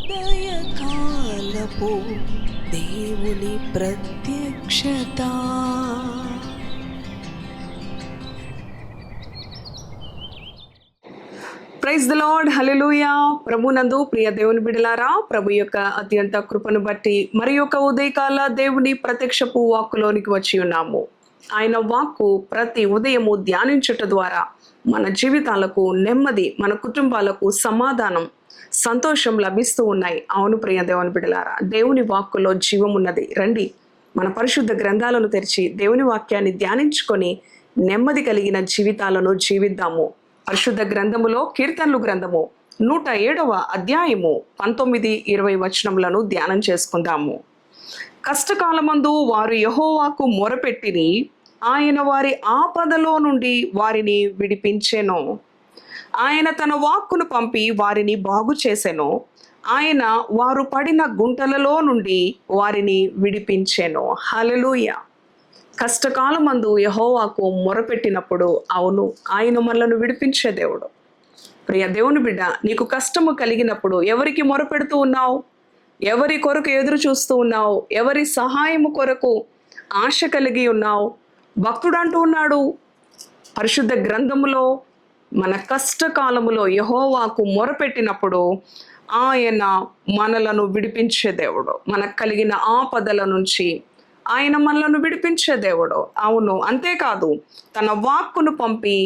ఉదయకాలపు దేవుని ప్రత్యక్షత. ప్రైజ్ ద లార్డ్, హల్లెలూయా. ప్రభునందు ప్రియ దేవుని బిడ్డలారా, ప్రభు యొక్క అత్యంత కృపను బట్టి మరి యొక్క ఉదయకాల దేవుని ప్రత్యక్షపు వాక్కులోనికి వచ్చి ఉన్నాము. ఆయన వాక్కు ప్రతి ఉదయము ధ్యానించుట ద్వారా మన జీవితాలకు నెమ్మది, మన కుటుంబాలకు సమాధానం, సంతోషం లభిస్తూ ఉన్నాయి. అవును ప్రియ దేవుని బిడ్డలారా, దేవుని వాక్కులో జీవం ఉన్నది. రండి, మన పరిశుద్ధ గ్రంథాలను తెరిచి దేవుని వాక్యాన్ని ధ్యానించుకొని నెమ్మది కలిగిన జీవితాలను జీవిద్దాము. పరిశుద్ధ గ్రంథములో కీర్తనలు గ్రంథము 107వ అధ్యాయము 19-20 వచనములను ధ్యానం చేసుకుందాము. కష్టకాలమందు వారు యెహోవాకు మొరపెట్టిరి, ఆయన వారి ఆపదలో నుండి వారిని విడిపించెను. ఆయన తన వాక్కును పంపి వారిని బాగు చేసెను. ఆయన వారు పడిన గుంటలలో నుండి వారిని విడిపించెను. హల్లెలూయా. కష్టకాలమందు యెహోవాకు మొరపెట్టినప్పుడు, అవును, ఆయన మనలను విడిపించే దేవుడు. ప్రియ దేవుని బిడ్డ, నీకు కష్టము కలిగినప్పుడు ఎవరికి మొరపెడుతూ ఉన్నావు? ఎవరి కొరకు ఎదురు చూస్తూ ఉన్నావు? ఎవరి సహాయము కొరకు ఆశ కలిగి ఉన్నావు? భక్తుడు అంటూ ఉన్నాడు పరిశుద్ధ గ్రంథములో, మన కష్టకాలములో యెహోవాకు మొరపెట్టినప్పుడు ఆయన మనలను విడిపించే దేవుడు. మనకు కలిగిన ఆపదల నుంచి ఆయన మనలను విడిపించే దేవుడు. అవును, అంతేకాదు, తన వాక్కును పంపి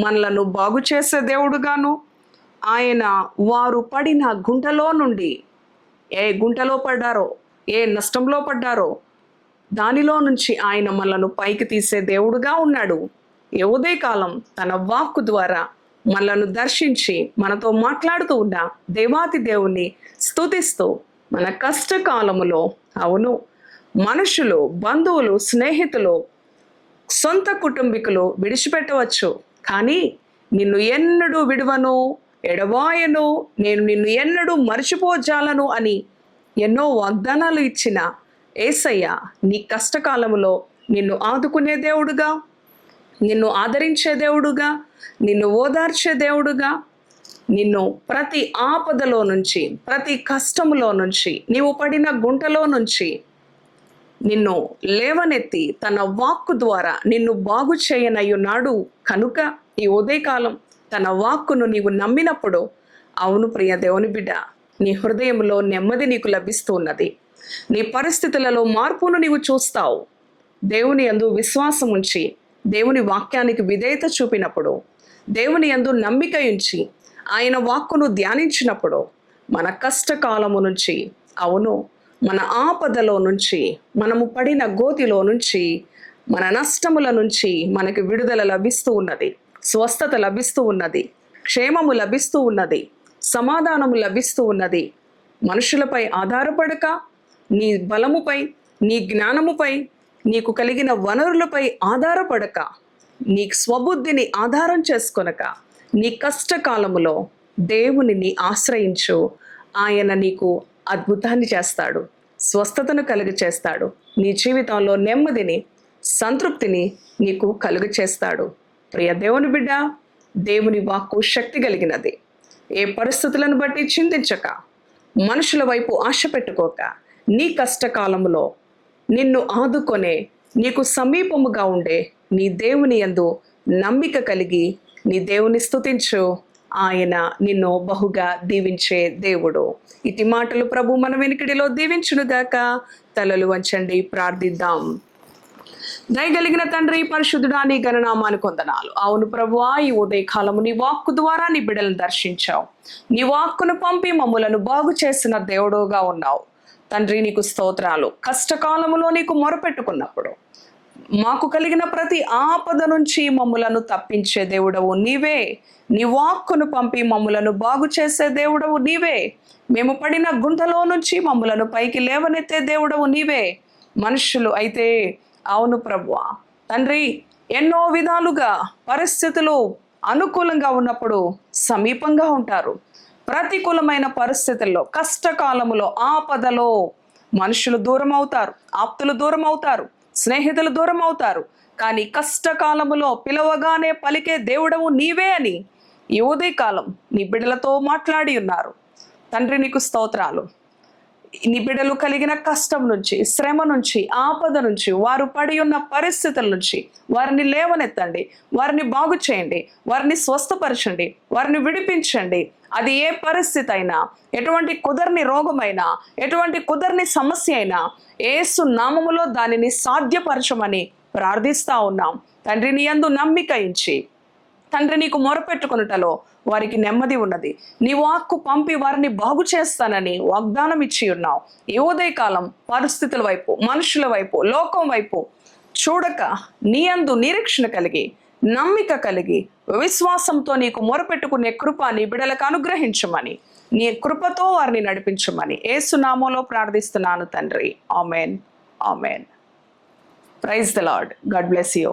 మనలను బాగు చేసే దేవుడుగాను, ఆయన వారు పడిన గుంటలో నుండి, ఏ గుంటలో పడ్డారో, ఏ నష్టంలో పడ్డారో దానిలో నుంచి ఆయన మనలను పైకి తీసే దేవుడుగా ఉన్నాడు. ఏ ఉదయకాలం తన వాక్కు ద్వారా మనలను దర్శించి మనతో మాట్లాడుతూ ఉన్న దేవాతి దేవుణ్ణి స్తుతిస్తూ మన కష్టకాలములో, అవును, మనుషులు, బంధువులు, స్నేహితులు, సొంత కుటుంబీకులు విడిచిపెట్టవచ్చు, కానీ నిన్ను ఎన్నడూ విడువను, ఎడబాయను, నేను నిన్ను ఎన్నడూ మర్చిపోజాలను అని ఎన్నో వాగ్దానాలు ఇచ్చిన యేసయ్య నీ కష్టకాలములో నిన్ను ఆదుకునే దేవుడుగా, నిన్ను ఆదరించే దేవుడుగా, నిన్ను ఓదార్చే దేవుడుగా, నిన్ను ప్రతి ఆపదలో నుంచి, ప్రతి కష్టములో నుంచి, నీవు పడిన గుంటలో నుంచి నిన్ను లేవనెత్తి తన వాక్కు ద్వారా నిన్ను బాగు చేయనయ్యున్నాడు. కనుక ఈ ఉదయకాలం తన వాక్కును నీవు నమ్మినప్పుడు, అవును ప్రియ దేవుని బిడ్డ, నీ హృదయంలో నెమ్మది నీకు లభిస్తూ ఉన్నది. నీ పరిస్థితులలో మార్పును నీవు చూస్తావు. దేవుని యందు విశ్వాసం ఉంచి దేవుని వాక్యానికి విధేయత చూపినప్పుడు, దేవుని యందు నమ్మిక ఉంచి ఆయన వాక్కును ధ్యానించినప్పుడు, మన కష్టకాలము నుంచి, అవును, మన ఆపదలో నుంచి, మనము పడిన గోతిలో నుంచి, మన నష్టముల నుంచి మనకి విడుదల లభిస్తూ ఉన్నది, స్వస్థత లభిస్తూ ఉన్నది, క్షేమము లభిస్తూ ఉన్నది, సమాధానము లభిస్తూ ఉన్నది. మనుషులపై ఆధారపడక, నీ బలముపై, నీ జ్ఞానముపై, నీకు కలిగిన వనరులపై ఆధారపడక, నీ స్వబుద్ధిని ఆధారం చేసుకొనక, నీ కష్టకాలములో దేవునిని ఆశ్రయించు. ఆయన నీకు అద్భుతాన్ని చేస్తాడు, స్వస్థతను కలుగు చేస్తాడు. నీ జీవితంలో నెమ్మదిని, సంతృప్తిని నీకు కలుగు చేస్తాడు. ప్రియ దేవుని బిడ్డ, దేవుని వాక్కు శక్తి కలిగినది. ఏ పరిస్థితులను బట్టి చింతించక, మనుషుల వైపు ఆశ పెట్టుకోక, నీ కష్టకాలములో నిన్ను ఆదుకొనే, నీకు సమీపముగా ఉండే నీ దేవుని యందు నమ్మిక కలిగి నీ దేవుని స్తుతించు. ఆయన నిన్ను బహుగా దీవించే దేవుడు. ఇటు మాటలు ప్రభు మన వెనుకడిలో దీవించునుగాక. తలలు వంచండి, ప్రార్థిద్దాం. దయగలిగిన తండ్రి, పరిశుద్ధుడా, నీ గణనామానికి వందనాలు. అవును ప్రభువా, ఈ ఉదయకాలము నీ వాక్కు ద్వారా నీ బిడ్డలను దర్శించావు. నీ వాక్కును పంపి మమ్ములను బాగు చేసిన దేవుడుగా ఉన్నావు. తండ్రి, నీకు స్తోత్రాలు. కష్టకాలములో నీకు మొరపెట్టుకున్నప్పుడు మాకు కలిగిన ప్రతి ఆపద నుంచి మమ్ములను తప్పించే దేవుడవు నీవే. నీ వాక్కును పంపి మమ్ములను బాగు చేసే దేవుడవు నీవే. మేము పడిన గుంటలో నుంచి మమ్ములను పైకి లేవనెత్తే దేవుడవు నీవే. మనుషులు అయితే, అవును ప్రభువా, తండ్రి, ఎన్నో విధాలుగా పరిస్థితులు అనుకూలంగా ఉన్నప్పుడు సమీపంగా ఉంటారు. ప్రతికూలమైన పరిస్థితుల్లో, కష్టకాలములో, ఆపదలో మనుషులు దూరం అవుతారు, ఆప్తులు దూరం అవుతారు, స్నేహితులు దూరం అవుతారు. కానీ కష్టకాలములో పిలవగానే పలికే దేవుడవు నీవే అని ఈ ఉదయకాలం నీ బిడ్డలతో మాట్లాడి ఉన్నారు. తండ్రి నీకు స్తోత్రాలు. నీ బిడ్డలు కలిగిన కష్టం నుంచి, శ్రమ నుంచి, ఆపద నుంచి, వారు పడి ఉన్న పరిస్థితుల నుంచి వారిని లేవనెత్తండి, వారిని బాగు చేయండి, వారిని స్వస్థపరచండి, వారిని విడిపించండి. అది ఏ పరిస్థితి అయినా, ఎటువంటి కుదరని రోగమైనా, ఎటువంటి కుదరని సమస్య అయినా యేసు నామములో దానిని సాధ్యపరచమని ప్రార్థిస్తా ఉన్నాం. తండ్రి నీ యందు నమ్మిక ఇచ్చి, తండ్రి నీకు మొరపెట్టుకొనుటలో వారికి నెమ్మది ఉన్నది. నీ వాక్కు పంపి వారిని బాగు చేస్తానని వాగ్దానం ఇచ్చి ఉన్నావు. ఈ ఉదయకాలం పరిస్థితుల వైపు, మనుషుల వైపు, లోకం వైపు చూడక నీ యందు నిరీక్షణ కలిగి, నమ్మిక కలిగి, విశ్వాసంతో నీకు మొరపెట్టుకునే కృప నీ బిడ్డలకు అనుగ్రహించమని, నీ కృపతో వారిని నడిపించమని యేసు నామములో ప్రార్థిస్తున్నాను తండ్రి. Amen, amen. Praise the Lord. God bless you.